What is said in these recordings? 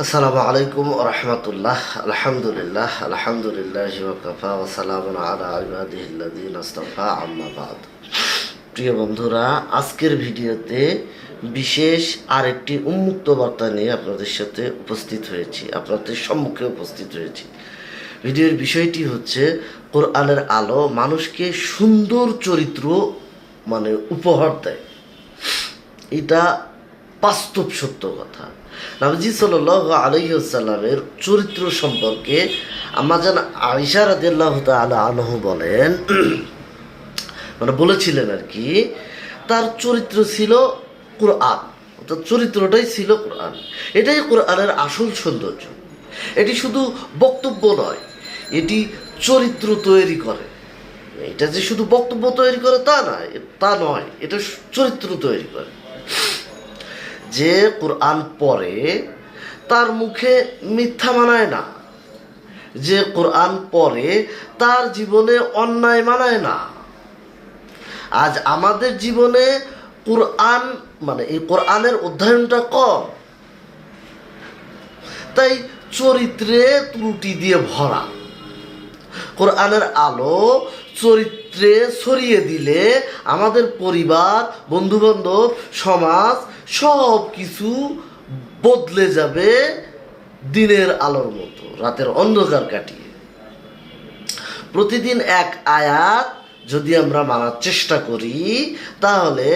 আসসালামু আলাইকুম ওয়া রাহমাতুল্লাহ। আলহামদুলিল্লাহ আলহামদুলিল্লাহি ওয়া কাফা ওয়া সালামুন আলা ইবাদিহিল্লাযিনা ইসতাফা, আম্মা বাদ। প্রিয় বন্ধুরা, আজকের ভিডিওতে বিশেষ আরেকটি উন্মুক্ত বার্তা নিয়ে আপনাদের সাথে উপস্থিত হয়েছি, আপনাদের সম্মুখে উপস্থিত হয়েছি। ভিডিওর বিষয়টি হচ্ছে কোরআনের আলো মানুষকে সুন্দর চরিত্র উপহার দেয়। এটা বাস্তব সত্য কথা। নবীজি সাল্লাল্লাহু আলাইহি ওয়াসাল্লামের চরিত্র সম্পর্কে আম্মা জান আয়েশা রাদিয়াল্লাহু তাআলা আনহা বলেন, বলেছিলেন আর কি, তার চরিত্র ছিল কোরআন, অর্থাৎ চরিত্রটাই ছিল কোরআন। এটাই কোরআনের আসল সৌন্দর্য। এটি শুধু বক্তব্য নয়, এটি চরিত্র তৈরি করে। এটা যে শুধু বক্তব্য তৈরি করে তা নয়, এটা চরিত্র তৈরি করে। যে কোরআন পড়ে তার মুখে মিথ্যা মানায় না, যে কোরআন পড়ে তার জীবনে অন্যায় মানায় না। আজ আমাদের জীবনে কোরআন এই কোরআনের অধ্যয়নটা কম, তাই চরিত্রে ত্রুটি দিয়ে ভরা। কোরআনের আলো চরিত্রে ছড়িয়ে দিলে আমাদের পরিবার, বন্ধুবান্ধব, সমাজ সব কিছু বদলে যাবে দিনের আলোর মতো, রাতের অন্ধকার কাটিয়ে। প্রতিদিন এক আয়াত যদি আমরা মানার চেষ্টা করি, তাহলে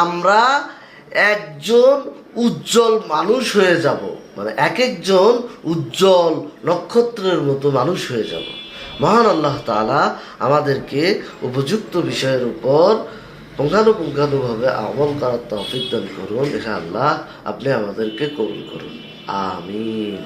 আমরা একজন উজ্জ্বল মানুষ হয়ে যাব, এক একজন উজ্জ্বল নক্ষত্রের মতো মানুষ হয়ে যাব। মহান আল্লাহ তাআলা আমাদেরকে উপযুক্ত বিষয়ের উপর পুঙ্খানুপুঙ্খানুভাবে আমল করার তৌফিক দান করুন। ইনশাআল্লাহ আপনি আমাদেরকে কবুল করুন, আমিন।